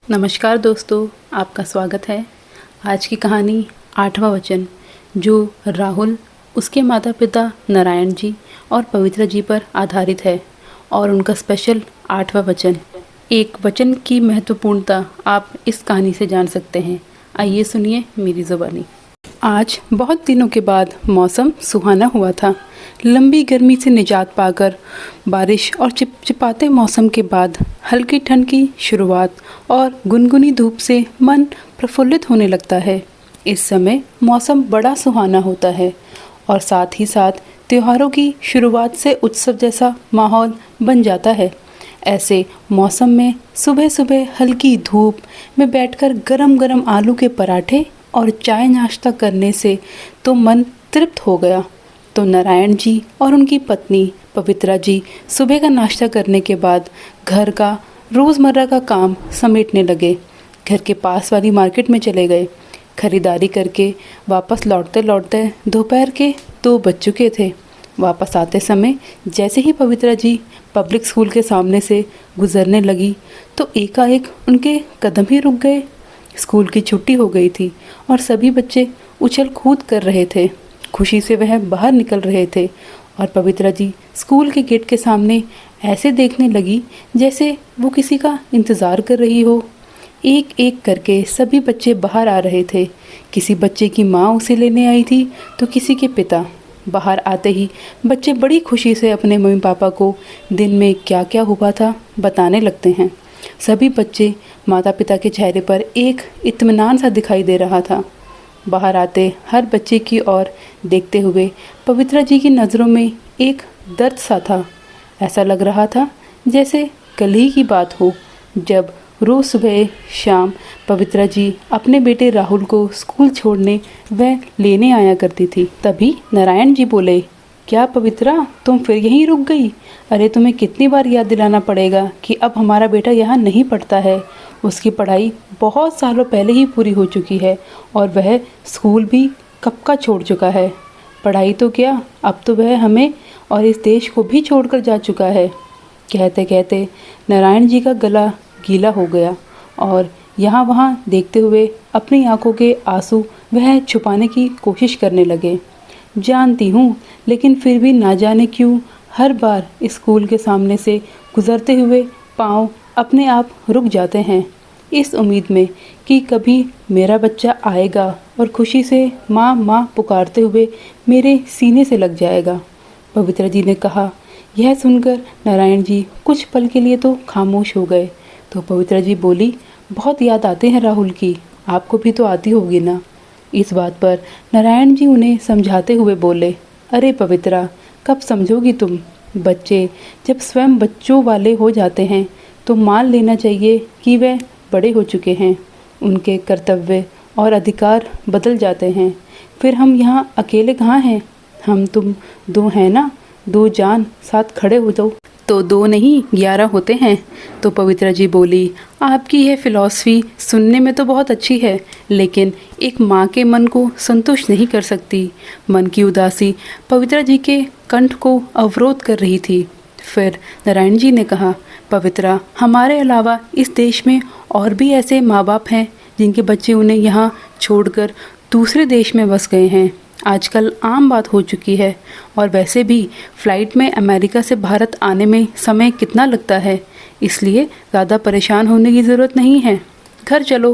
नमस्कार दोस्तों, आपका स्वागत है। आज की कहानी आठवां वचन, जो राहुल, उसके माता पिता नारायण जी और पवित्रा जी पर आधारित है और उनका स्पेशल आठवां वचन। एक वचन की महत्वपूर्णता आप इस कहानी से जान सकते हैं। आइए सुनिए मेरी ज़ुबानी। आज बहुत दिनों के बाद मौसम सुहाना हुआ था। लंबी गर्मी से निजात पाकर बारिश और चिपचिपाते मौसम के बाद हल्की ठंड की शुरुआत और गुनगुनी धूप से मन प्रफुल्लित होने लगता है। इस समय मौसम बड़ा सुहाना होता है और साथ ही साथ त्योहारों की शुरुआत से उत्सव जैसा माहौल बन जाता है। ऐसे मौसम में सुबह सुबह हल्की धूप में बैठकर गरम गरम आलू के पराठे और चाय नाश्ता करने से तो मन तृप्त हो गया। तो नारायण जी और उनकी पत्नी पवित्रा जी सुबह का नाश्ता करने के बाद घर का रोज़मर्रा का काम समेटने लगे। घर के पास वाली मार्केट में चले गए। खरीदारी करके वापस लौटते लौटते दोपहर के 2 बज चुके थे। वापस आते समय जैसे ही पवित्रा जी पब्लिक स्कूल के सामने से गुजरने लगी तो एकाएक उनके कदम ही रुक गए। स्कूल की छुट्टी हो गई थी और सभी बच्चे उछल कूद कर रहे थे। खुशी से वह बाहर निकल रहे थे और पवित्रा जी स्कूल के गेट के सामने ऐसे देखने लगी जैसे वो किसी का इंतज़ार कर रही हो। एक एक करके सभी बच्चे बाहर आ रहे थे। किसी बच्चे की माँ उसे लेने आई थी तो किसी के पिता। बाहर आते ही बच्चे बड़ी खुशी से अपने मम्मी पापा को दिन में क्या क्या हुआ था बताने लगते हैं। सभी बच्चे माता पिता के चेहरे पर एक इत्मीनान सा दिखाई दे रहा था। बाहर आते हर बच्चे की ओर देखते हुए पवित्रा जी की नज़रों में एक दर्द सा था। ऐसा लग रहा था जैसे कल ही की बात हो जब रोज़ सुबह शाम पवित्रा जी अपने बेटे राहुल को स्कूल छोड़ने व लेने आया करती थी। तभी नारायण जी बोले, क्या पवित्रा, तुम फिर यहीं रुक गई? अरे तुम्हें कितनी बार याद दिलाना पड़ेगा कि अब हमारा बेटा यहाँ नहीं पढ़ता है। उसकी पढ़ाई बहुत सालों पहले ही पूरी हो चुकी है और वह स्कूल भी कब का छोड़ चुका है। पढ़ाई तो क्या, अब तो वह हमें और इस देश को भी छोड़कर जा चुका है। कहते कहते नारायण जी का गला गीला हो गया और यहाँ वहाँ देखते हुए अपनी आंखों के आंसू वह छुपाने की कोशिश करने लगे। जानती हूँ, लेकिन फिर भी ना जाने क्यों हर बार स्कूल के सामने से गुजरते हुए पाँव अपने आप रुक जाते हैं, इस उम्मीद में कि कभी मेरा बच्चा आएगा और खुशी से माँ माँ पुकारते हुए मेरे सीने से लग जाएगा। पवित्रा जी ने कहा। यह सुनकर नारायण जी कुछ पल के लिए तो खामोश हो गए। तो पवित्रा जी बोली, बहुत याद आते हैं राहुल की, आपको भी तो आती होगी ना। इस बात पर नारायण जी उन्हें समझाते हुए बोले, अरे पवित्रा, कब समझोगी तुम? बच्चे जब स्वयं बच्चों वाले हो जाते हैं तो मान लेना चाहिए कि वे बड़े हो चुके हैं। उनके कर्तव्य और अधिकार बदल जाते हैं। फिर हम यहाँ अकेले कहाँ हैं? हम तुम 2 हैं ना, 2 जान साथ खड़े हो जाओ तो 2 नहीं 11 होते हैं। तो पवित्रा जी बोली, आपकी यह फिलॉसफी सुनने में तो बहुत अच्छी है, लेकिन एक माँ के मन को संतुष्ट नहीं कर सकती। मन की उदासी पवित्रा जी के कंठ को अवरोध कर रही थी। फिर नारायण जी ने कहा, पवित्रा, हमारे अलावा इस देश में और भी ऐसे माँ बाप हैं जिनके बच्चे उन्हें यहाँ छोड़कर दूसरे देश में बस गए हैं। आजकल आम बात हो चुकी है और वैसे भी फ़्लाइट में अमेरिका से भारत आने में समय कितना लगता है, इसलिए ज़्यादा परेशान होने की ज़रूरत नहीं है। घर चलो।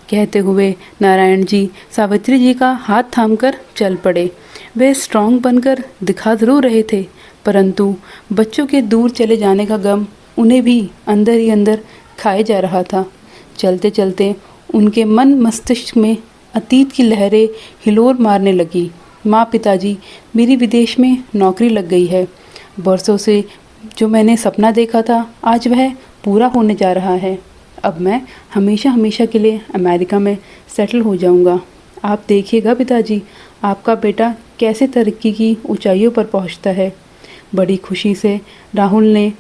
कहते हुए नारायण जी सावित्री जी का हाथ थामकर चल पड़े। वे स्ट्रॉन्ग बनकर दिखा ज़रूर रहे थे, परंतु बच्चों के दूर चले जाने का गम उन्हें भी अंदर ही अंदर खाए जा रहा था। चलते चलते उनके मन मस्तिष्क में अतीत की लहरें हिलोर मारने लगी। माँ, पिताजी, मेरी विदेश में नौकरी लग गई है। बरसों से जो मैंने सपना देखा था आज वह पूरा होने जा रहा है। अब मैं हमेशा हमेशा के लिए अमेरिका में सेटल हो जाऊंगा। आप देखिएगा पिताजी, आपका बेटा कैसे तरक्की की ऊंचाइयों पर पहुंचता है। बड़ी खुशी से राहुल ने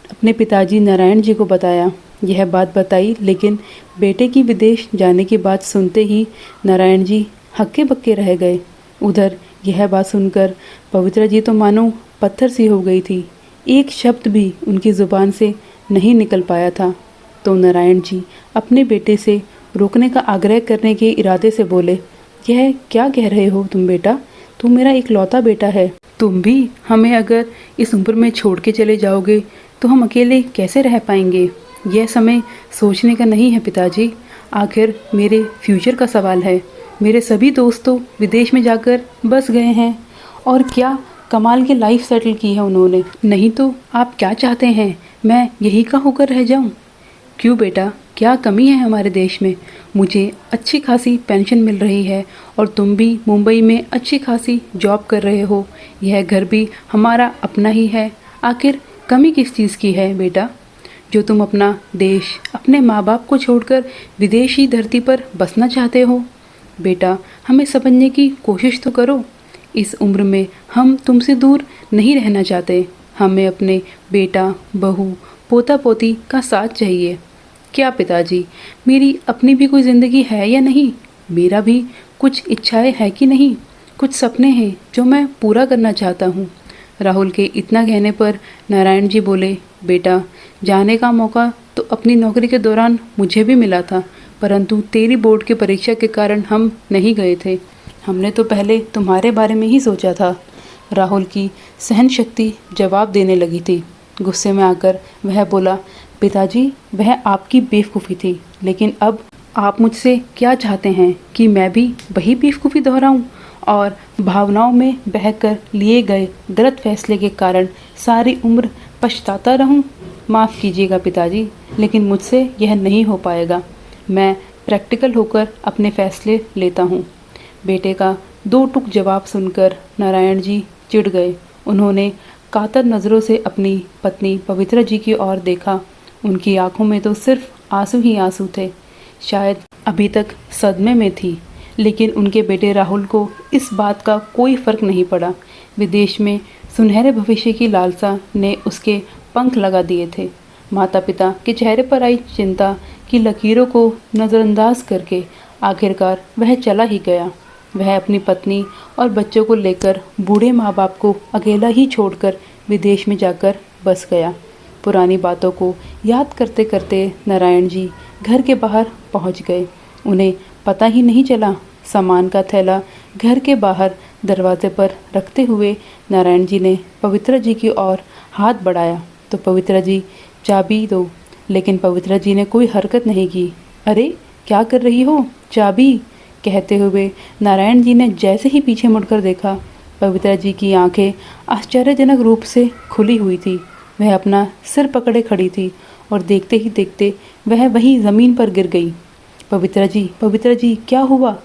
अपने पिताजी नारायण जी को बताया। यह बात बताई, लेकिन बेटे की विदेश जाने की बात सुनते ही नारायण जी हक्के बक्के रह गए। उधर यह बात सुनकर पवित्रा जी तो मानो पत्थर सी हो गई थी। एक शब्द भी उनकी ज़ुबान से नहीं निकल पाया था। तो नारायण जी अपने बेटे से रोकने का आग्रह करने के इरादे से बोले, यह क्या कह रहे हो तुम बेटा? तुम मेरा इकलौता बेटा है। तुम भी हमें अगर इस उम्र में छोड़ के चले जाओगे तो हम अकेले कैसे रह पाएंगे? यह समय सोचने का नहीं है पिताजी। आखिर मेरे फ्यूचर का सवाल है। मेरे सभी दोस्त तो विदेश में जाकर बस गए हैं और क्या कमाल की लाइफ सेटल की है उन्होंने। नहीं तो आप क्या चाहते हैं, मैं यही का होकर रह जाऊं? क्यों बेटा, क्या कमी है हमारे देश में? मुझे अच्छी खासी पेंशन मिल रही है और तुम भी मुंबई में अच्छी खासी जॉब कर रहे हो। यह घर भी हमारा अपना ही है। आखिर कमी किस चीज़ की है बेटा, जो तुम अपना देश, अपने माँ बाप को छोड़कर विदेशी धरती पर बसना चाहते हो? बेटा, हमें समझने की कोशिश तो करो। इस उम्र में हम तुमसे दूर नहीं रहना चाहते। हमें अपने बेटा, बहू, पोता पोती का साथ चाहिए। क्या पिताजी, मेरी अपनी भी कोई ज़िंदगी है या नहीं? मेरा भी कुछ इच्छाएं है कि नहीं? कुछ सपने हैं जो मैं पूरा करना चाहता हूँ। राहुल के इतना कहने पर नारायण जी बोले, बेटा, जाने का मौका तो अपनी नौकरी के दौरान मुझे भी मिला था, परंतु तेरी बोर्ड की परीक्षा के कारण हम नहीं गए थे। हमने तो पहले तुम्हारे बारे में ही सोचा था। राहुल की सहन शक्ति जवाब देने लगी थी। गुस्से में आकर वह बोला, पिताजी, वह आपकी बेवकूफ़ी थी, लेकिन अब आप मुझसे क्या चाहते हैं कि मैं भी वही बेवकूफ़ी दोहराऊं और भावनाओं में बहकर लिए गए गलत फैसले के कारण सारी उम्र पछताता रहूं? माफ़ कीजिएगा पिताजी, लेकिन मुझसे यह नहीं हो पाएगा। मैं प्रैक्टिकल होकर अपने फैसले लेता हूँ। बेटे का दो टूक जवाब सुनकर नारायण जी चिढ़ गए। उन्होंने कातर नज़रों से अपनी पत्नी पवित्रा जी की ओर देखा। उनकी आंखों में तो सिर्फ आंसू ही आंसू थे। शायद अभी तक सदमे में थी, लेकिन उनके बेटे राहुल को इस बात का कोई फ़र्क नहीं पड़ा। विदेश में सुनहरे भविष्य की लालसा ने उसके पंख लगा दिए थे। माता पिता के चेहरे पर आई चिंता की लकीरों को नज़रअंदाज करके आखिरकार वह चला ही गया। वह अपनी पत्नी और बच्चों को लेकर बूढ़े माँ बाप को अकेला ही छोड़कर विदेश में जाकर बस गया। पुरानी बातों को याद करते करते नारायण जी घर के बाहर पहुंच गए। उन्हें पता ही नहीं चला। सामान का थैला घर के बाहर दरवाजे पर रखते हुए नारायण जी ने पवित्रा जी की ओर हाथ बढ़ाया तो पवित्रा जी, चाबी दो। लेकिन पवित्रा जी ने कोई हरकत नहीं की। अरे, क्या कर रही हो? चाबी, कहते हुए नारायण जी ने जैसे ही पीछे मुड़कर देखा, पवित्रा जी की आंखें आश्चर्यजनक रूप से खुली हुई थी। वह अपना सिर पकड़े खड़ी थी और देखते ही देखते वह वहीं ज़मीन पर गिर गई। पवित्रा जी, क्या हुआ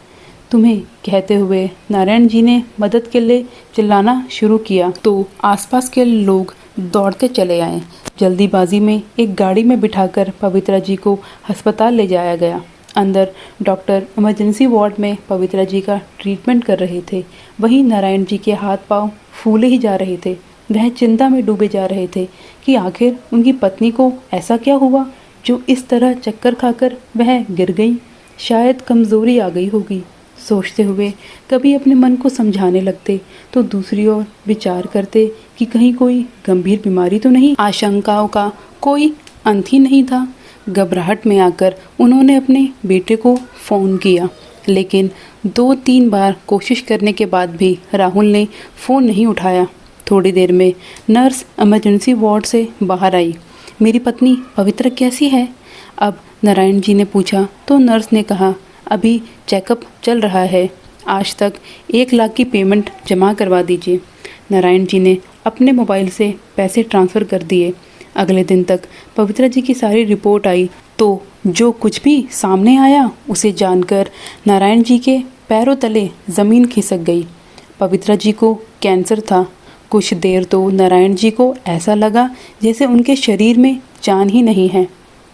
तुम्हें? कहते हुए नारायण जी ने मदद के लिए चिल्लाना शुरू किया तो आसपास के लोग दौड़ते चले आए। जल्दीबाजी में एक गाड़ी में बिठाकर पवित्रा जी को अस्पताल ले जाया गया। अंदर डॉक्टर इमरजेंसी वार्ड में पवित्रा जी का ट्रीटमेंट कर रहे थे। वहीं नारायण जी के हाथ पांव फूले ही जा रहे थे। वह चिंता में डूबे जा रहे थे कि आखिर उनकी पत्नी को ऐसा क्या हुआ जो इस तरह चक्कर खाकर वह गिर गई। शायद कमज़ोरी आ गई होगी। सोचते हुए कभी अपने मन को समझाने लगते तो दूसरी ओर विचार करते कि कहीं कोई गंभीर बीमारी तो नहीं। आशंकाओं का कोई अंत ही नहीं था। घबराहट में आकर उन्होंने अपने बेटे को फ़ोन किया, लेकिन 2-3 बार कोशिश करने के बाद भी राहुल ने फ़ोन नहीं उठाया। थोड़ी देर में नर्स इमरजेंसी वार्ड से बाहर आई। मेरी पत्नी पवित्रा कैसी है? अब नारायण जी ने पूछा तो नर्स ने कहा, अभी चेकअप चल रहा है। आज तक 1 लाख की पेमेंट जमा करवा दीजिए। नारायण जी ने अपने मोबाइल से पैसे ट्रांसफ़र कर दिए। अगले दिन तक पवित्रा जी की सारी रिपोर्ट आई तो जो कुछ भी सामने आया उसे जानकर नारायण जी के पैरों तले ज़मीन खिसक गई। पवित्रा जी को कैंसर था। कुछ देर तो नारायण जी को ऐसा लगा जैसे उनके शरीर में जान ही नहीं है,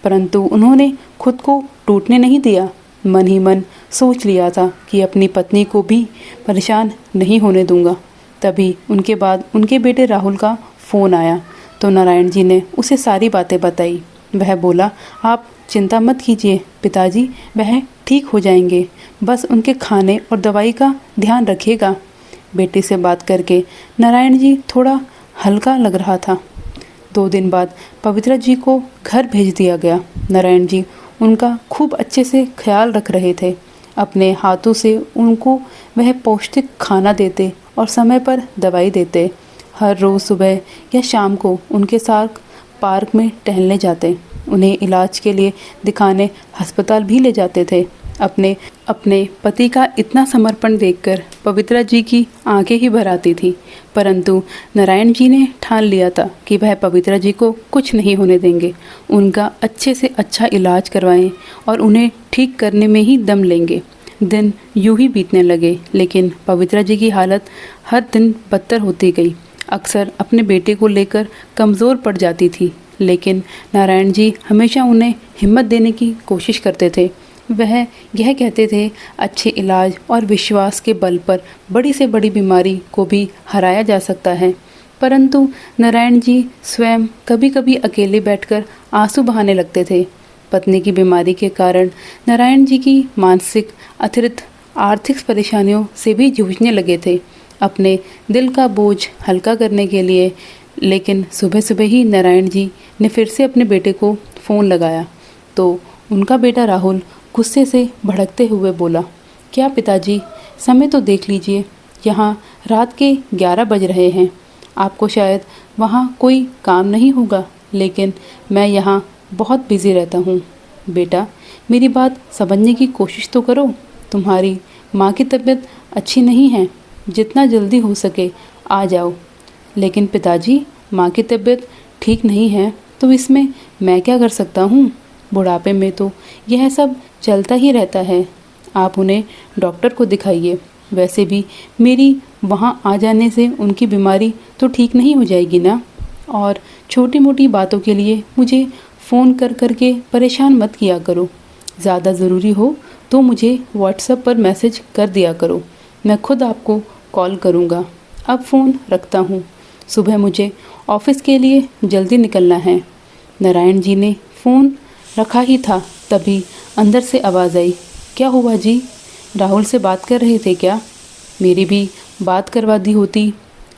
परंतु उन्होंने खुद को टूटने नहीं दिया। मन ही मन सोच लिया था कि अपनी पत्नी को भी परेशान नहीं होने दूंगा। तभी उनके बाद उनके बेटे राहुल का फ़ोन आया तो नारायण जी ने उसे सारी बातें बताई। वह बोला, आप चिंता मत कीजिए पिताजी, वह ठीक हो जाएंगे, बस उनके खाने और दवाई का ध्यान रखिएगा। बेटे से बात करके नारायण जी थोड़ा हल्का लग रहा था। 2 दिन बाद पवित्रा जी को घर भेज दिया गया। नारायण जी उनका खूब अच्छे से ख्याल रख रहे थे। अपने हाथों से उनको वह पौष्टिक खाना देते और समय पर दवाई देते। हर रोज़ सुबह या शाम को उनके साथ पार्क में टहलने जाते। उन्हें इलाज के लिए दिखाने अस्पताल भी ले जाते थे। अपने पति का इतना समर्पण देखकर पवित्रा जी की आंखें ही भर आती थी। परंतु नारायण जी ने ठान लिया था कि वह पवित्रा जी को कुछ नहीं होने देंगे। उनका अच्छे से अच्छा इलाज करवाएं और उन्हें ठीक करने में ही दम लेंगे। दिन यूं ही बीतने लगे, लेकिन पवित्रा जी की हालत हर दिन बदतर होती गई। अक्सर अपने बेटे को लेकर कमज़ोर पड़ जाती थी, लेकिन नारायण जी हमेशा उन्हें हिम्मत देने की कोशिश करते थे। वह यह कहते थे, अच्छे इलाज और विश्वास के बल पर बड़ी से बड़ी बीमारी को भी हराया जा सकता है। परंतु नारायण जी स्वयं कभी कभी अकेले बैठकर आंसू बहाने लगते थे। पत्नी की बीमारी के कारण नारायण जी की मानसिक अतिरिक्त आर्थिक परेशानियों से भी जूझने लगे थे, अपने दिल का बोझ हल्का करने के लिए। लेकिन सुबह सुबह ही नारायण जी ने फिर से अपने बेटे को फ़ोन लगाया तो उनका बेटा राहुल गुस्से से भड़कते हुए बोला, क्या पिताजी, समय तो देख लीजिए, यहाँ रात के 11 बज रहे हैं। आपको शायद वहाँ कोई काम नहीं होगा, लेकिन मैं यहाँ बहुत बिज़ी रहता हूँ। बेटा, मेरी बात समझने की कोशिश तो करो। तुम्हारी माँ की तबीयत अच्छी नहीं है, जितना जल्दी हो सके आ जाओ। लेकिन पिताजी, माँ की तबीयत ठीक नहीं है तो इसमें मैं क्या कर सकता हूँ? बुढ़ापे में तो यह सब चलता ही रहता है। आप उन्हें डॉक्टर को दिखाइए। वैसे भी मेरी वहाँ आ जाने से उनकी बीमारी तो ठीक नहीं हो जाएगी ना। और छोटी मोटी बातों के लिए मुझे फ़ोन कर कर के परेशान मत किया करो। ज़्यादा ज़रूरी हो तो मुझे व्हाट्सएप पर मैसेज कर दिया करो, मैं खुद आपको कॉल करूँगा। अब फ़ोन रखता हूँ, सुबह मुझे ऑफिस के लिए जल्दी निकलना है। नारायण जी ने फ़ोन रखा ही था, तभी अंदर से आवाज़ आई, क्या हुआ जी? राहुल से बात कर रहे थे क्या? मेरी भी बात करवा दी होती।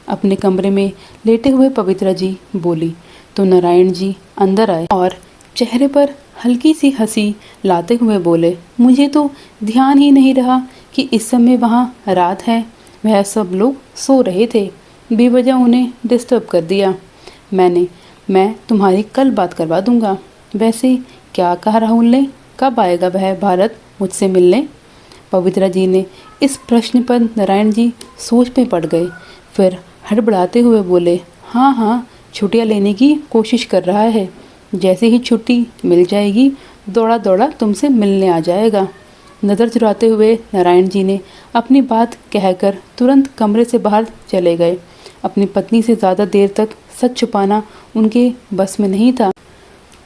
अपने कमरे में लेटे हुए पवित्रा जी बोली तो नारायण जी अंदर आए और चेहरे पर हल्की सी हंसी लाते हुए बोले, मुझे तो ध्यान ही नहीं रहा कि इस समय वहाँ रात है। वह सब लोग सो रहे थे, बेवजह उन्हें डिस्टर्ब कर दिया। मैं तुम्हारी कल बात करवा दूंगा। वैसे क्या कहा राहुल ने, कब आएगा वह भारत मुझसे मिलने? पवित्रा जी ने इस प्रश्न पर नारायण जी सोच में पड़ गए। फिर हड़बड़ाते हुए बोले, हाँ, छुट्टियाँ लेने की कोशिश कर रहा है। जैसे ही छुट्टी मिल जाएगी दौड़ा दौड़ा तुमसे मिलने आ जाएगा। नज़र चुराते हुए नारायण जी ने अपनी बात कहकर तुरंत कमरे से बाहर चले गए। अपनी पत्नी से ज़्यादा देर तक सच छुपाना उनके बस में नहीं था।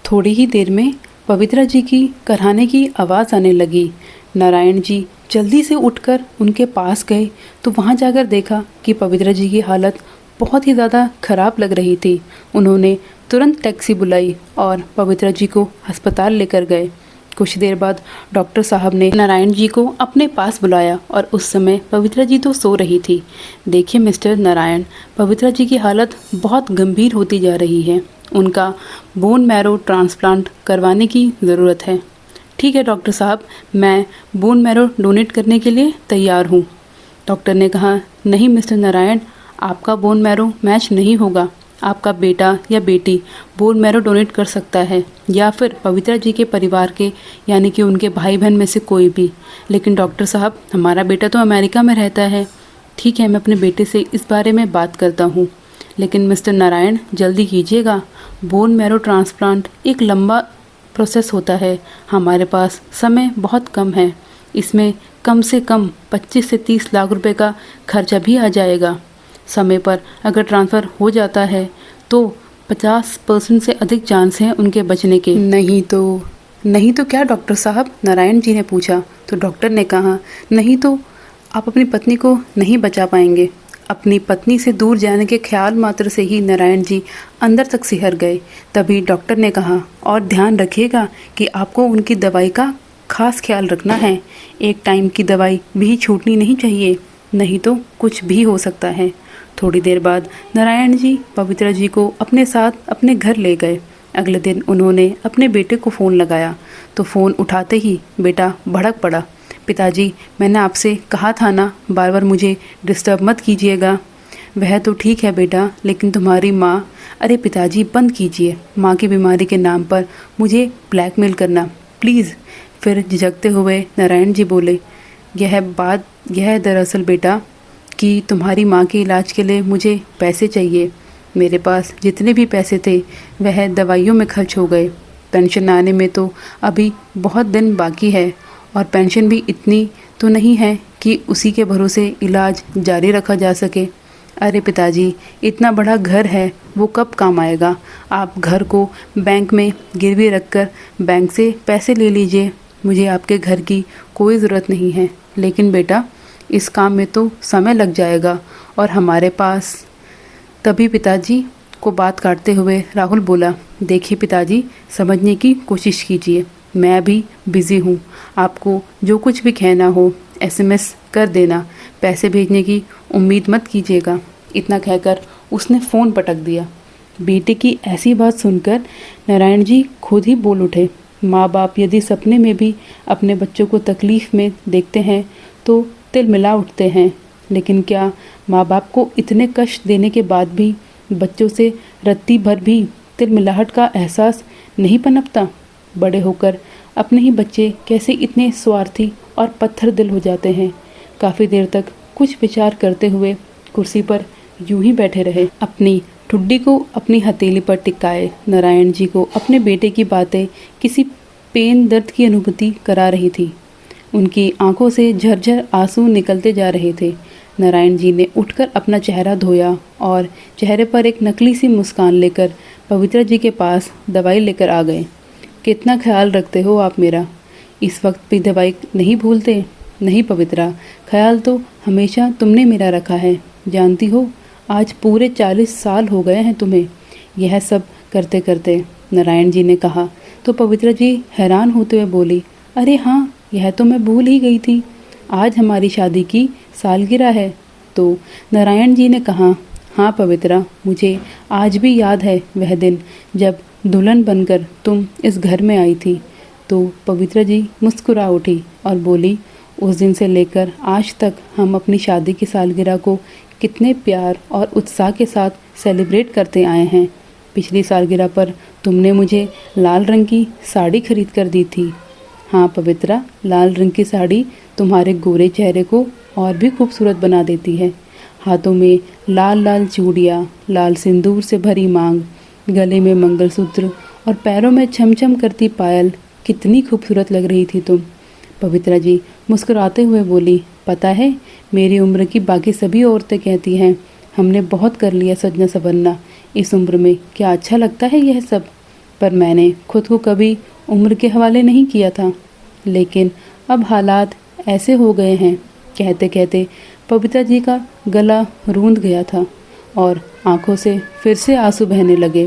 थोड़ी ही देर में पवित्रा जी की कराहने की आवाज़ आने लगी। नारायण जी जल्दी से उठकर उनके पास गए तो वहाँ जाकर देखा कि पवित्रा जी की हालत बहुत ही ज़्यादा ख़राब लग रही थी। उन्होंने तुरंत टैक्सी बुलाई और पवित्रा जी को अस्पताल लेकर गए। कुछ देर बाद डॉक्टर साहब ने नारायण जी को अपने पास बुलाया और उस समय पवित्रा जी तो सो रही थी। देखिए मिस्टर नारायण, पवित्रा जी की हालत बहुत गंभीर होती जा रही है। उनका बोन मैरो ट्रांसप्लांट करवाने की ज़रूरत है। ठीक है डॉक्टर साहब, मैं बोन मैरो डोनेट करने के लिए तैयार हूँ। डॉक्टर ने कहा, नहीं मिस्टर नारायण, आपका बोन मैरो मैच नहीं होगा। आपका बेटा या बेटी बोन मैरो डोनेट कर सकता है या फिर पवित्रा जी के परिवार के यानी कि उनके भाई बहन में से कोई भी। लेकिन डॉक्टर साहब, हमारा बेटा तो अमेरिका में रहता है। ठीक है, मैं अपने बेटे से इस बारे में बात करता हूँ, लेकिन मिस्टर नारायण जल्दी कीजिएगा। बोन मैरो ट्रांसप्लांट एक लंबा प्रोसेस होता है। हमारे पास समय बहुत कम है। इसमें कम से कम 25 से 30 लाख रुपए का खर्चा भी आ जाएगा। समय पर अगर ट्रांसफ़र हो जाता है तो 50% से अधिक चांस हैं उनके बचने के। नहीं तो क्या डॉक्टर साहब? नारायण जी ने पूछा तो डॉक्टर ने कहा, नहीं तो आप अपनी पत्नी को नहीं बचा पाएंगे। अपनी पत्नी से दूर जाने के ख्याल मात्र से ही नारायण जी अंदर तक सिहर गए। तभी डॉक्टर ने कहा, और ध्यान रखिएगा कि आपको उनकी दवाई का खास ख्याल रखना है। एक टाइम की दवाई भी छूटनी नहीं चाहिए, नहीं तो कुछ भी हो सकता है। थोड़ी देर बाद नारायण जी पवित्रा जी को अपने साथ अपने घर ले गए। अगले दिन उन्होंने अपने बेटे को फ़ोन लगाया तो फ़ोन उठाते ही बेटा भड़क पड़ा। पिताजी, मैंने आपसे कहा था ना, बार बार मुझे डिस्टर्ब मत कीजिएगा। वह तो ठीक है बेटा, लेकिन तुम्हारी माँ। अरे पिताजी बंद कीजिए, माँ की बीमारी के नाम पर मुझे ब्लैकमेल करना प्लीज़। फिर झिझकते हुए नारायण जी बोले, यह है दरअसल बेटा कि तुम्हारी माँ के इलाज के लिए मुझे पैसे चाहिए। मेरे पास जितने भी पैसे थे वह दवाइयों में खर्च हो गए। पेंशन आने में तो अभी बहुत दिन बाकी है और पेंशन भी इतनी तो नहीं है कि उसी के भरोसे इलाज जारी रखा जा सके। अरे पिताजी, इतना बड़ा घर है, वो कब काम आएगा? आप घर को बैंक में गिरवी रखकर बैंक से पैसे ले लीजिए। मुझे आपके घर की कोई ज़रूरत नहीं है, लेकिन बेटा इस काम में तो समय लग जाएगा और हमारे पास। तभी पिताजी को बात काटते हुए राहुल बोला, देखिए पिताजी, समझने की कोशिश कीजिए, मैं अभी बिज़ी हूँ। आपको जो कुछ भी कहना हो एसएमएस कर देना, पैसे भेजने की उम्मीद मत कीजिएगा। इतना कहकर उसने फ़ोन पटक दिया। बेटे की ऐसी बात सुनकर नारायण जी खुद ही बोल उठे, माँ बाप यदि सपने में भी अपने बच्चों को तकलीफ़ में देखते हैं तो तिलमिला उठते हैं, लेकिन क्या माँ बाप को इतने कष्ट देने के बाद भी बच्चों से रत्ती भर भी तिलमिलाहट का एहसास नहीं पनपता? बड़े होकर अपने ही बच्चे कैसे इतने स्वार्थी और पत्थर दिल हो जाते हैं। काफ़ी देर तक कुछ विचार करते हुए कुर्सी पर यूं ही बैठे रहे। अपनी ठुड्डी को अपनी हथेली पर टिकाए नारायण जी को अपने बेटे की बातें किसी पेन दर्द की अनुभूति करा रही थी। उनकी आंखों से झरझर आंसू निकलते जा रहे थे। नारायण जी ने उठकर अपना चेहरा धोया और चेहरे पर एक नकली सी मुस्कान लेकर पवित्रा जी के पास दवाई लेकर आ गए। कितना ख्याल रखते हो आप मेरा, इस वक्त भी दवाई नहीं भूलते? नहीं पवित्रा, ख्याल तो हमेशा तुमने मेरा रखा है। जानती हो, आज पूरे 40 साल हो गए हैं तुम्हें यह सब करते करते, नारायण जी ने कहा तो पवित्रा जी हैरान होते हुए बोली, अरे हाँ, यह तो मैं भूल ही गई थी, आज हमारी शादी की सालगिरह है। तो नारायण जी ने कहा, हाँ पवित्रा, मुझे आज भी याद है वह दिन जब दुल्हन बनकर तुम इस घर में आई थी। तो पवित्रा जी मुस्कुरा उठी और बोली, उस दिन से लेकर आज तक हम अपनी शादी की सालगिरह को कितने प्यार और उत्साह के साथ सेलिब्रेट करते आए हैं। पिछली सालगिरह पर तुमने मुझे लाल रंग की साड़ी खरीद कर दी थी। हाँ पवित्रा, लाल रंग की साड़ी तुम्हारे गोरे चेहरे को और भी खूबसूरत बना देती है। हाथों में लाल लाल चूड़ियाँ, लाल सिंदूर से भरी मांग, गले में मंगलसूत्र और पैरों में छमछम करती पायल, कितनी खूबसूरत लग रही थी तुम। पवित्रा जी मुस्कुराते हुए बोली, पता है, मेरी उम्र की बाकी सभी औरतें कहती हैं हमने बहुत कर लिया सजना संवरना, इस उम्र में क्या अच्छा लगता है यह सब। पर मैंने खुद को कभी उम्र के हवाले नहीं किया था, लेकिन अब हालात ऐसे हो गए हैं। कहते कहते पवित्रा जी का गला रूंध गया था और आंखों से फिर से आंसू बहने लगे।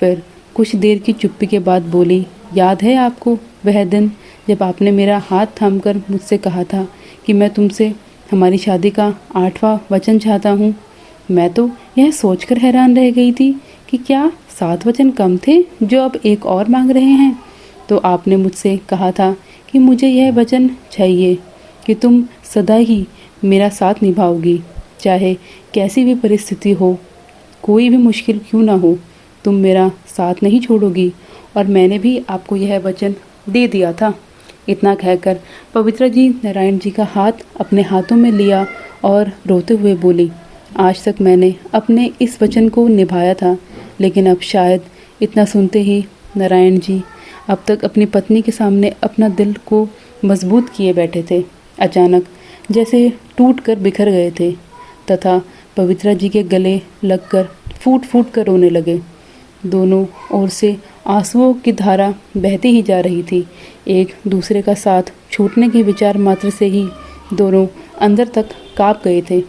फिर कुछ देर की चुप्पी के बाद बोली, याद है आपको वह दिन जब आपने मेरा हाथ थामकर मुझसे कहा था कि मैं तुमसे हमारी शादी का 8वां वचन चाहता हूँ? मैं तो यह सोचकर हैरान रह गई थी कि क्या 7 वचन कम थे जो अब एक और मांग रहे हैं। तो आपने मुझसे कहा था कि मुझे यह वचन चाहिए कि तुम सदा ही मेरा साथ निभाओगी, चाहे कैसी भी परिस्थिति हो, कोई भी मुश्किल क्यों ना हो, तुम मेरा साथ नहीं छोड़ोगी। और मैंने भी आपको यह वचन दे दिया था। इतना कहकर पवित्रा जी नारायण जी का हाथ अपने हाथों में लिया और रोते हुए बोली, आज तक मैंने अपने इस वचन को निभाया था, लेकिन अब शायद इतना सुनते ही नारायण जी अब तक अपनी पत्नी के सामने अपना दिल को मजबूत किए बैठे थे, अचानक जैसे टूट कर बिखर गए थे तथा पवित्रा जी के गले लगकर फूट फूट कर रोने लगे। दोनों ओर से आंसुओं की धारा बहती ही जा रही थी। एक दूसरे का साथ छूटने के विचार मात्र से ही दोनों अंदर तक कांप गए थे।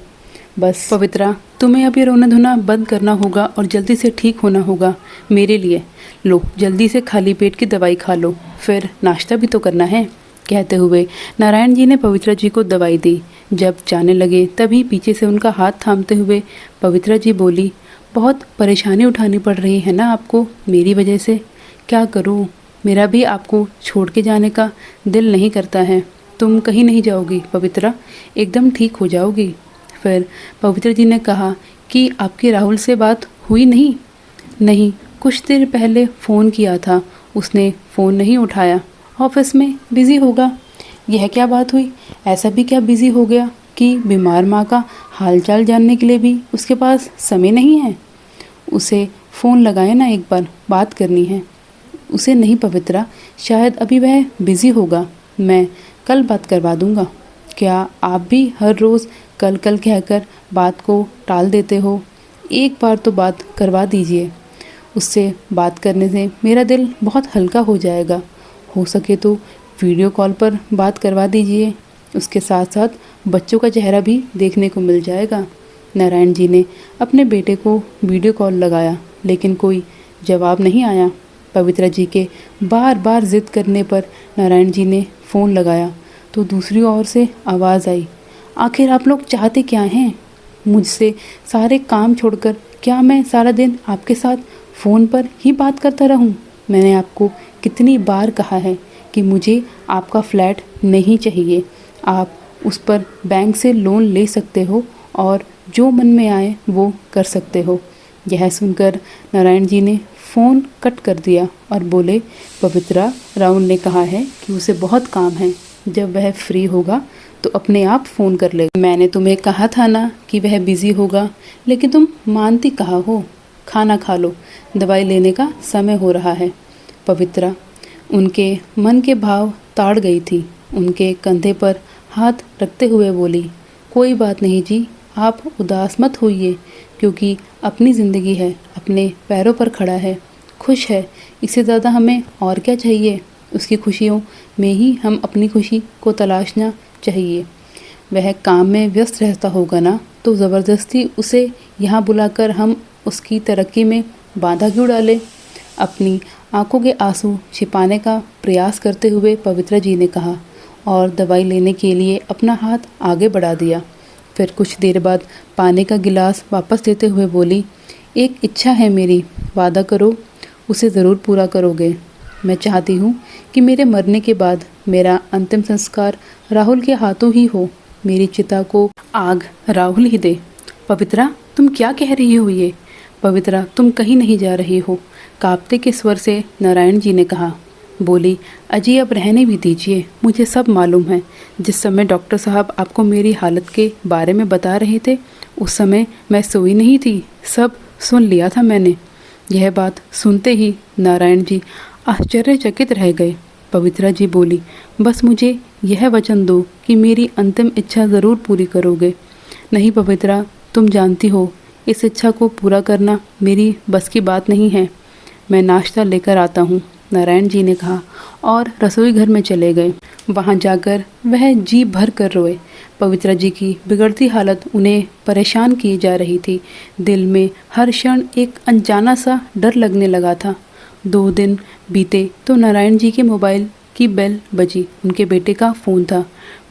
बस पवित्रा, तुम्हें अब ये रोना धोना बंद करना होगा और जल्दी से ठीक होना होगा मेरे लिए। लो, जल्दी से खाली पेट की दवाई खा लो, फिर नाश्ता भी तो करना है। कहते हुए नारायण जी ने पवित्रा जी को दवाई दी। जब जाने लगे तभी पीछे से उनका हाथ थामते हुए पवित्रा जी बोली, बहुत परेशानी उठानी पड़ रही है ना आपको मेरी वजह से। क्या करूँ, मेरा भी आपको छोड़ के जाने का दिल नहीं करता है। तुम कहीं नहीं जाओगी पवित्रा, एकदम ठीक हो जाओगी। फिर पवित्रा जी ने कहा कि आपकी राहुल से बात हुई नहीं? नहीं, कुछ देर पहले फ़ोन किया था, उसने फ़ोन नहीं उठाया, ऑफिस में बिज़ी होगा। यह क्या बात हुई? ऐसा भी क्या बिज़ी हो गया कि बीमार माँ का हालचाल जानने के लिए भी उसके पास समय नहीं है? उसे फ़ोन लगाए ना, एक बार बात करनी है। उसे नहीं पवित्रा, शायद अभी वह बिज़ी होगा, मैं कल बात करवा दूँगा। क्या आप भी हर रोज़ कल कल कहकर बात को टाल देते हो? एक बार तो बात करवा दीजिए। उससे बात करने से मेरा दिल बहुत हल्का हो जाएगा। हो सके तो वीडियो कॉल पर बात करवा दीजिए। उसके साथ साथ बच्चों का चेहरा भी देखने को मिल जाएगा। नारायण जी ने अपने बेटे को वीडियो कॉल लगाया, लेकिन कोई जवाब नहीं आया। पवित्रा जी के बार बार ज़िद करने पर नारायण जी ने फ़ोन लगाया तो दूसरी ओर से आवाज़ आई, आखिर आप लोग चाहते क्या हैं मुझसे? सारे काम छोड़कर क्या मैं सारा दिन आपके साथ फ़ोन पर ही बात करता रहूं? मैंने आपको कितनी बार कहा है कि मुझे आपका फ्लैट नहीं चाहिए। आप उस पर बैंक से लोन ले सकते हो और जो मन में आए वो कर सकते हो। यह सुनकर नारायण जी ने फ़ोन कट कर दिया और बोले, पवित्रा, राहुल ने कहा है कि उसे बहुत काम है, जब वह फ्री होगा तो अपने आप फ़ोन कर लेगा। मैंने तुम्हें कहा था ना कि वह बिज़ी होगा, लेकिन तुम मानती कहाँ हो। खाना खा लो, दवाई लेने का समय हो रहा है। पवित्रा उनके मन के भाव ताड़ गई थी। उनके कंधे पर हाथ रखते हुए बोली, कोई बात नहीं जी, आप उदास मत होइए, क्योंकि अपनी ज़िंदगी है, अपने पैरों पर खड़ा है, खुश है, इससे ज़्यादा हमें और क्या चाहिए। उसकी खुशियों में ही हम अपनी खुशी को तलाशना चाहिए। वह काम में व्यस्त रहता होगा ना, तो ज़बरदस्ती उसे यहाँ बुलाकर हम उसकी तरक्की में बाधा क्यों डालें? अपनी आंखों के आंसू छिपाने का प्रयास करते हुए पवित्रा जी ने कहा और दवाई लेने के लिए अपना हाथ आगे बढ़ा दिया। फिर कुछ देर बाद पानी का गिलास वापस लेते हुए बोली, एक इच्छा है मेरी, वादा करो उसे ज़रूर पूरा करोगे। मैं चाहती हूँ कि मेरे मरने के बाद मेरा अंतिम संस्कार राहुल के हाथों ही हो, मेरी चिता को आग राहुल ही दे। पवित्रा, तुम क्या कह रही हो ये? पवित्रा, तुम कहीं नहीं जा रही हो, कांपते के स्वर से नारायण जी ने कहा। बोली, अजी अब रहने भी दीजिए, मुझे सब मालूम है। जिस समय डॉक्टर साहब आपको मेरी हालत के बारे में बता रहे थे, उस समय मैं सोई नहीं थी, सब सुन लिया था मैंने। यह बात सुनते ही नारायण जी आश्चर्यचकित रह गए। पवित्रा जी बोली, बस मुझे यह वचन दो कि मेरी अंतिम इच्छा ज़रूर पूरी करोगे। नहीं पवित्रा, तुम जानती हो इस इच्छा को पूरा करना मेरी बस की बात नहीं है। मैं नाश्ता लेकर आता हूँ, नारायण जी ने कहा और रसोई घर में चले गए। वहाँ जाकर वह जी भर कर रोए। पवित्रा जी की बिगड़ती हालत उन्हें परेशान की जा रही थी। दिल में हर क्षण एक अनजाना सा डर लगने लगा था। 2 दिन बीते तो नारायण जी के मोबाइल की बेल बजी। उनके बेटे का फ़ोन था।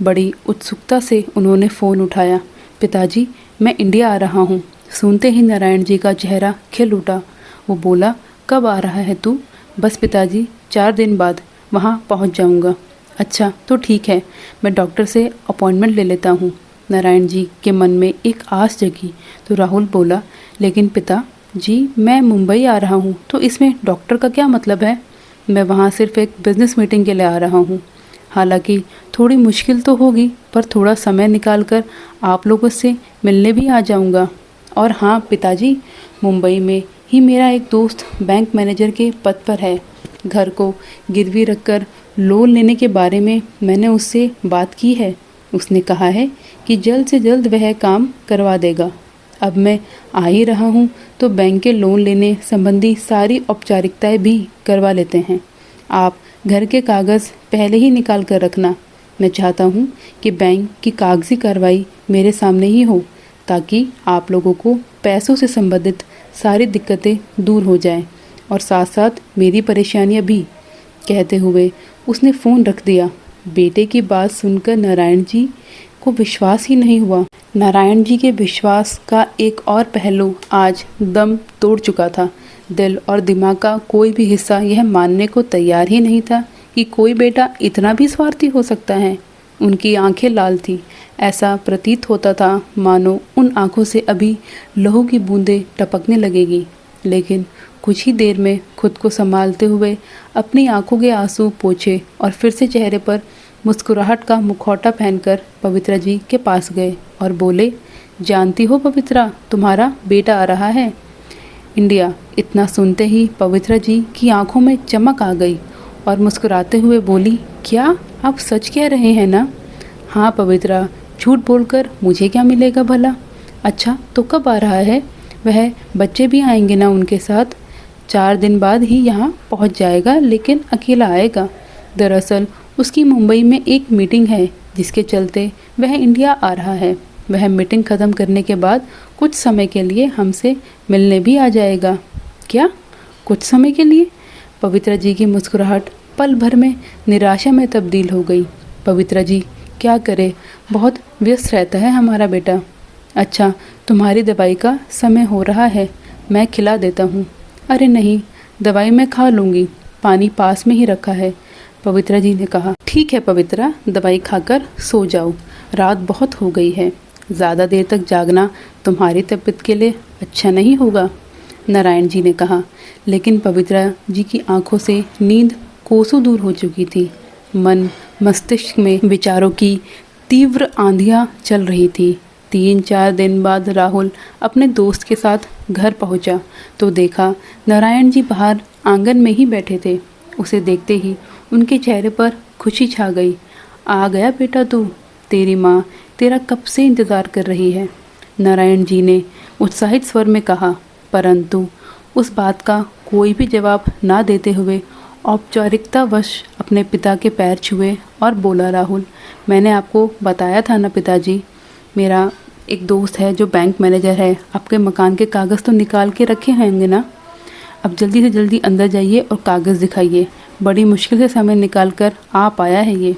बड़ी उत्सुकता से उन्होंने फ़ोन उठाया। पिताजी, मैं इंडिया आ रहा हूँ। सुनते ही नारायण जी का चेहरा खिल उठा। वो बोला, कब आ रहा है तू? बस पिताजी, 4 दिन बाद वहाँ पहुँच जाऊँगा। अच्छा तो ठीक है, मैं डॉक्टर से अपॉइंटमेंट ले लेता हूँ। नारायण जी के मन में एक आस जगी तो राहुल बोला, लेकिन पिता जी, मैं मुंबई आ रहा हूँ तो इसमें डॉक्टर का क्या मतलब है? मैं वहाँ सिर्फ एक बिज़नेस मीटिंग के लिए आ रहा हूँ। हालांकि थोड़ी मुश्किल तो होगी, पर थोड़ा समय निकाल कर आप लोगों से मिलने भी आ जाऊँगा। और हाँ पिताजी, मुंबई में ही मेरा एक दोस्त बैंक मैनेजर के पद पर है। घर को गिरवी रखकर लोन लेने के बारे में मैंने उससे बात की है। उसने कहा है कि जल्द से जल्द वह काम करवा देगा। अब मैं आ ही रहा हूँ तो बैंक के लोन लेने संबंधी सारी औपचारिकताएं भी करवा लेते हैं। आप घर के कागज़ पहले ही निकाल कर रखना। मैं चाहता हूँ कि बैंक की कागजी कार्रवाई मेरे सामने ही हो, ताकि आप लोगों को पैसों से संबंधित सारी दिक्कतें दूर हो जाएं और साथ साथ मेरी परेशानियां भी। कहते हुए उसने फ़ोन रख दिया। बेटे की बात सुनकर नारायण जी को विश्वास ही नहीं हुआ। नारायण जी के विश्वास का एक और पहलू आज दम तोड़ चुका था। दिल और दिमाग का कोई भी हिस्सा यह मानने को तैयार ही नहीं था कि कोई बेटा इतना भी स्वार्थी हो सकता है। उनकी आंखें लाल थी। ऐसा प्रतीत होता था मानो उन आंखों से अभी लहू की बूंदें टपकने लगेगी। लेकिन कुछ ही देर में खुद को संभालते हुए अपनी आंखों के आंसू पोंछे और फिर से चेहरे पर मुस्कुराहट का मुखौटा पहनकर पवित्रा जी के पास गए और बोले, जानती हो पवित्रा, तुम्हारा बेटा आ रहा है इंडिया। इतना सुनते ही पवित्रा जी की आंखों में चमक आ गई और मुस्कुराते हुए बोली, क्या आप सच कह रहे हैं ना? हाँ पवित्रा, झूठ बोलकर मुझे क्या मिलेगा भला। अच्छा तो कब आ रहा है? वह बच्चे भी आएंगे ना उनके साथ? 4 दिन बाद ही यहाँ पहुँच जाएगा, लेकिन अकेला आएगा। दरअसल उसकी मुंबई में एक मीटिंग है जिसके चलते वह इंडिया आ रहा है। वह मीटिंग ख़त्म करने के बाद कुछ समय के लिए हमसे मिलने भी आ जाएगा। क्या कुछ समय के लिए? पवित्रा जी की मुस्कुराहट पल भर में निराशा में तब्दील हो गई। पवित्रा जी क्या करे, बहुत व्यस्त रहता है हमारा बेटा। अच्छा तुम्हारी दवाई का समय हो रहा है, मैं खिला देता हूँ। अरे नहीं, दवाई मैं खा लूँगी, पानी पास में ही रखा है, पवित्रा जी ने कहा। ठीक है पवित्रा, दवाई खाकर सो जाओ, रात बहुत हो गई है, ज़्यादा देर तक जागना तुम्हारी तबीयत के लिए अच्छा नहीं होगा, नारायण जी ने कहा। लेकिन पवित्रा जी की आंखों से नींद कोसों दूर हो चुकी थी। मन मस्तिष्क में विचारों की तीव्र आंधियां चल रही थी। 3-4 दिन बाद राहुल अपने दोस्त के साथ घर पहुंचा तो देखा नारायण जी बाहर आंगन में ही बैठे थे। उसे देखते ही उनके चेहरे पर खुशी छा गई। आ गया बेटा तू, तेरी माँ तेरा कब से इंतज़ार कर रही है, नारायण जी ने उत्साहित स्वर में कहा। परंतु उस बात का कोई भी जवाब ना देते हुए औपचारिकतावश अपने पिता के पैर छुए और बोला, राहुल मैंने आपको बताया था ना पिताजी, मेरा एक दोस्त है जो बैंक मैनेजर है, आपके मकान के कागज़ तो निकाल के रखे होंगे ना। अब जल्दी से जल्दी अंदर जाइए और कागज़ दिखाइए, बड़ी मुश्किल से समय निकाल कर आ पाया है ये,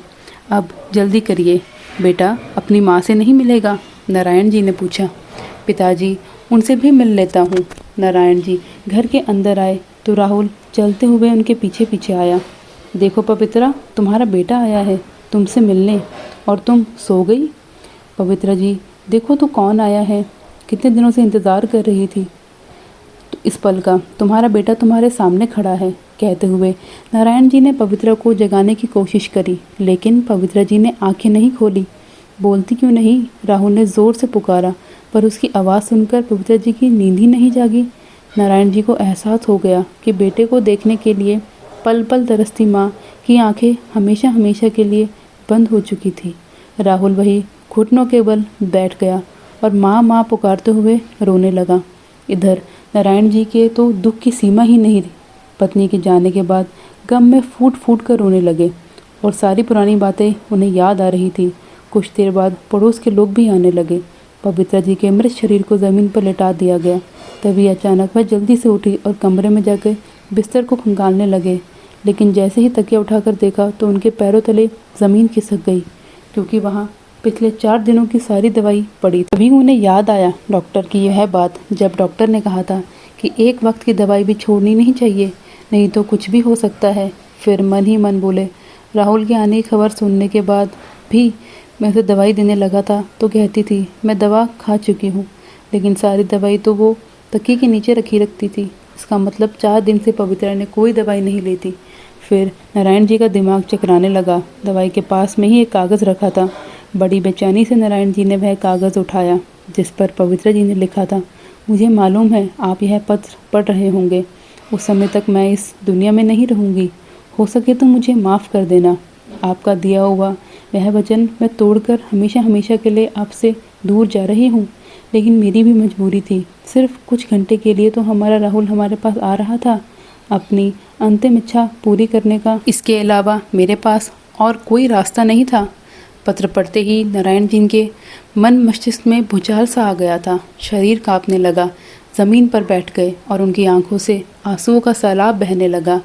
अब जल्दी करिए। बेटा अपनी माँ से नहीं मिलेगा, नारायण जी ने पूछा। पिताजी उनसे भी मिल लेता हूँ। नारायण जी घर के अंदर आए तो राहुल चलते हुए उनके पीछे पीछे आया। देखो पवित्रा, तुम्हारा बेटा आया है तुमसे मिलने, और तुम सो गई। पवित्रा जी देखो तो कौन आया है, कितने दिनों से इंतज़ार कर रही थी तो इस पल का, तुम्हारा बेटा तुम्हारे सामने खड़ा है। कहते हुए नारायण जी ने पवित्रा को जगाने की कोशिश करी, लेकिन पवित्रा जी ने आंखें नहीं खोली। बोलती क्यों नहीं, राहुल ने ज़ोर से पुकारा, पर उसकी आवाज़ सुनकर पवित्रा जी की नींद ही नहीं जागी। नारायण जी को एहसास हो गया कि बेटे को देखने के लिए पल पल तरसती माँ की आंखें हमेशा हमेशा के लिए बंद हो चुकी थी। राहुल वही घुटनों के बल बैठ गया और माँ माँ पुकारते हुए रोने लगा। इधर नारायण जी के तो दुख की सीमा ही नहीं रही। पत्नी के जाने के बाद गम में फूट फूट कर रोने लगे और सारी पुरानी बातें उन्हें याद आ रही थी। कुछ देर बाद पड़ोस के लोग भी आने लगे। पवित्रा जी के मृत शरीर को ज़मीन पर लेटा दिया गया। तभी अचानक वह जल्दी से उठी और कमरे में जाकर बिस्तर को खंगालने लगे, लेकिन जैसे ही तकिया उठाकर देखा तो उनके पैरों तले ज़मीन खिसक गई, क्योंकि वहाँ पिछले 4 दिनों की सारी दवाई पड़ी। तभी उन्हें याद आया डॉक्टर की यह बात, जब डॉक्टर ने कहा था कि एक वक्त की दवाई भी छोड़नी नहीं चाहिए, नहीं तो कुछ भी हो सकता है। फिर मन ही मन बोले, राहुल के आने की खबर सुनने के बाद भी मैं उसे दवाई देने लगा था तो कहती थी मैं दवा खा चुकी हूँ, लेकिन सारी दवाई तो वो तकिए के नीचे रखती थी। इसका मतलब 4 दिन से पवित्रा ने कोई दवाई नहीं ली थी। फिर नारायण जी का दिमाग चकराने लगा। दवाई के पास में ही एक कागज़ रखा था। बड़ी बेचैनी से नारायण जी ने वह कागज़ उठाया जिस पर पवित्रा जी ने लिखा था, मुझे मालूम है आप यह पत्र पढ़ रहे होंगे। उस समय तक मैं इस दुनिया में नहीं रहूँगी, हो सके तो मुझे माफ़ कर देना। आपका दिया हुआ वह वचन मैं तोड़कर हमेशा हमेशा के लिए आपसे दूर जा रही हूँ, लेकिन मेरी भी मजबूरी थी। सिर्फ कुछ घंटे के लिए तो हमारा राहुल हमारे पास आ रहा था, अपनी अंतिम इच्छा पूरी करने का। इसके अलावा मेरे पास और कोई रास्ता नहीं था। पत्र पढ़ते ही नारायण जी के मन मस्तिष्क में भूचाल सा आ गया था। शरीर कांपने लगा, ज़मीन पर बैठ गए और उनकी आंखों से आंसुओं का सैलाब बहने लगा।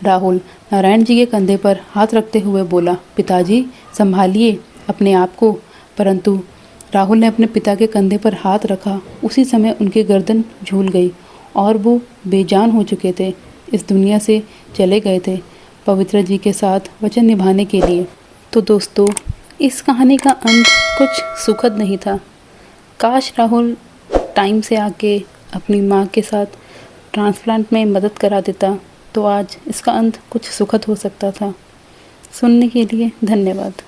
राहुल नारायण जी के कंधे पर हाथ रखते हुए बोला, पिताजी संभालिए अपने आप को, परंतु राहुल ने अपने पिता के कंधे पर हाथ रखा। उसी समय उनकी गर्दन झूल गई और वो बेजान हो चुके थे, इस दुनिया से चले गए थे पवित्रा जी के साथ वचन निभाने के लिए। तो दोस्तों, इस कहानी का अंत कुछ सुखद नहीं था। काश राहुल टाइम से आके अपनी माँ के साथ ट्रांसप्लांट में मदद करा देता तो आज इसका अंत कुछ सुखद हो सकता था। सुनने के लिए धन्यवाद।